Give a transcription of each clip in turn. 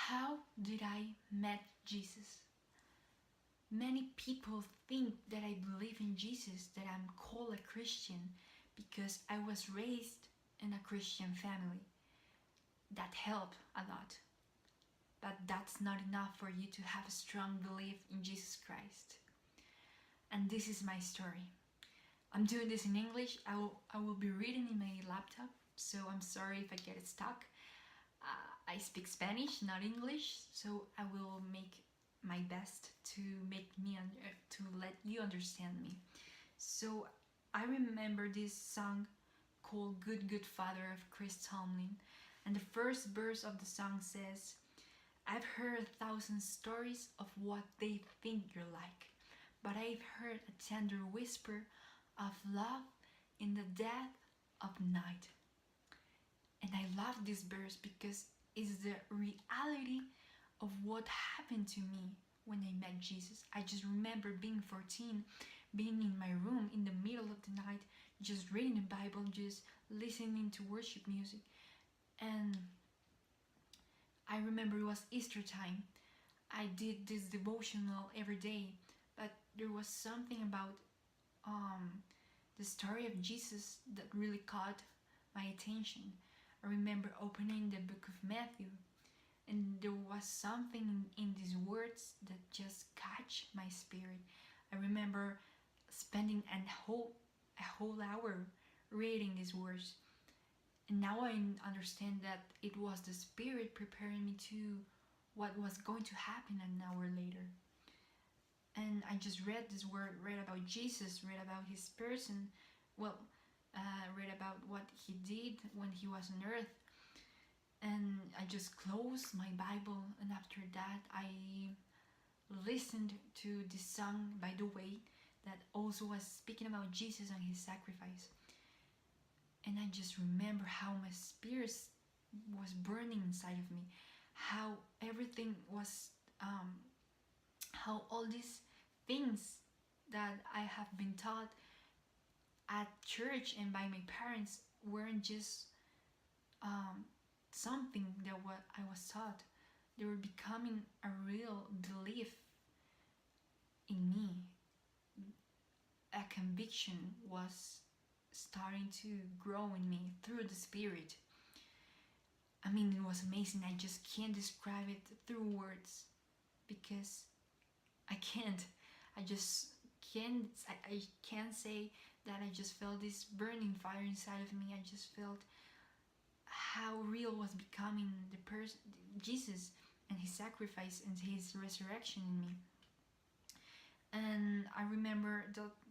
How did I met Jesus? Many people think that I believe in Jesus, that I'm called a Christian because I was raised in a Christian family. That helped a lot. But that's not enough for you to have a strong belief in Jesus Christ. And this is my story. I'm doing this in English. I will be reading in my laptop, so I'm sorry if I get stuck. I speak Spanish, not English, so I will make my best to let you understand me. So I remember this song called "Good Good Father" of Chris Tomlin, and the first verse of the song says, "I've heard 1,000 stories of what they think you're like, but I've heard a tender whisper of love in the dead of night." And I love this verse because it's the reality of what happened to me when I met Jesus. I just remember being 14, being in my room in the middle of the night, just reading the Bible, just listening to worship music. And I remember it was Easter time. I did this devotional every day, but there was something about the story of Jesus that really caught my attention. I remember opening the book of Matthew, and there was something in these words that just catch my spirit. I remember spending a whole hour reading these words, and now I understand that it was the Spirit preparing me to what was going to happen an hour later. And I just read this word, read about Jesus, read about his person, read about what he did when he was on earth. And I just closed my Bible, and after that I listened to this song, by the way, that also was speaking about Jesus and his sacrifice. And I just remember how my spirit was burning inside of me, how everything was, how all these things that I have been taught at church and by my parents weren't just something that what I was taught. They were becoming a real belief in me. A conviction was starting to grow in me through the Spirit. I mean, it was amazing. I just can't describe it through words because I can't. I just can't. I can't say that I just felt this burning fire inside of me. I just felt how real was becoming the person, Jesus, and his sacrifice and his resurrection in me. And I remember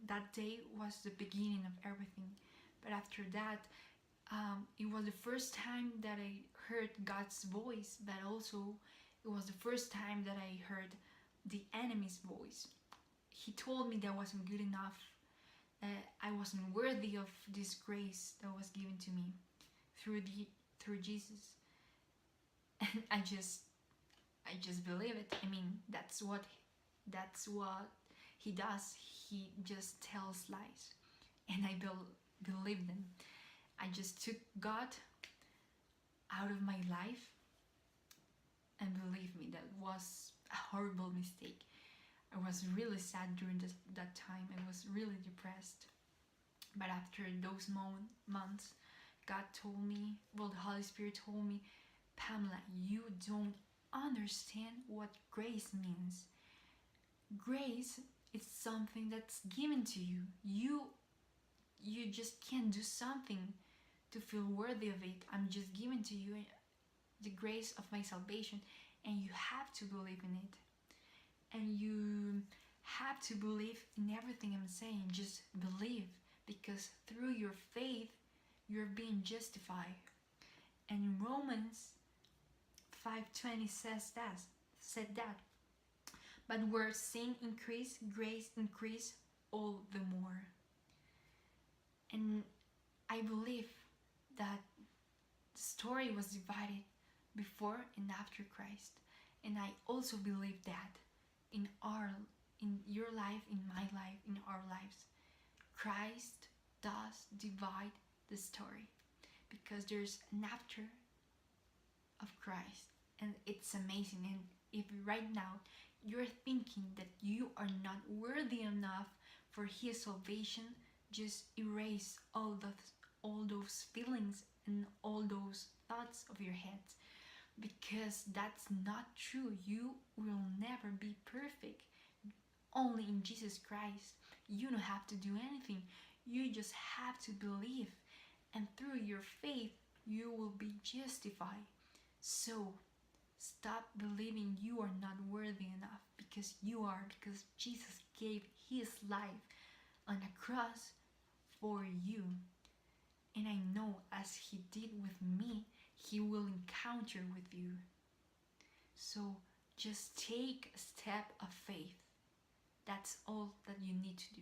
that day was the beginning of everything. But after that, it was the first time that I heard God's voice, but also it was the first time that I heard the enemy's voice. He told me that I wasn't good enough, that I wasn't worthy of this grace that was given to me through Jesus. And I just believe it. I mean, that's what he does. He just tells lies, and I believe them. I just took God out of my life, and believe me, that was a horrible mistake. I was really sad during that time. I was really depressed. But after those months, God told me, the Holy Spirit told me, "Pamela, you don't understand what grace means. Grace is something that's given to you. You just can't do something to feel worthy of it. I'm just giving to you the grace of my salvation, and you have to believe in it. And you have to believe in everything I'm saying. Just believe, because through your faith, you're being justified." And in Romans 5:20 said that. But where sin increased, grace increased all the more. And I believe that the story was divided before and after Christ. And I also believe that in your life, in my life, in our lives, Christ does divide the story, because there's an after of Christ And it's amazing. And if right now you're thinking that you are not worthy enough for His salvation, just erase all those feelings and all those thoughts of your head, because that's not true. You will never be perfect. Only in Jesus Christ. You don't have to do anything. You just have to believe, and through your faith, you will be justified. So, stop believing you are not worthy enough, because you are, because Jesus gave His life on a cross for you. And I know as He did with me, He will encounter with you. So just take a step of faith. That's all that you need to do.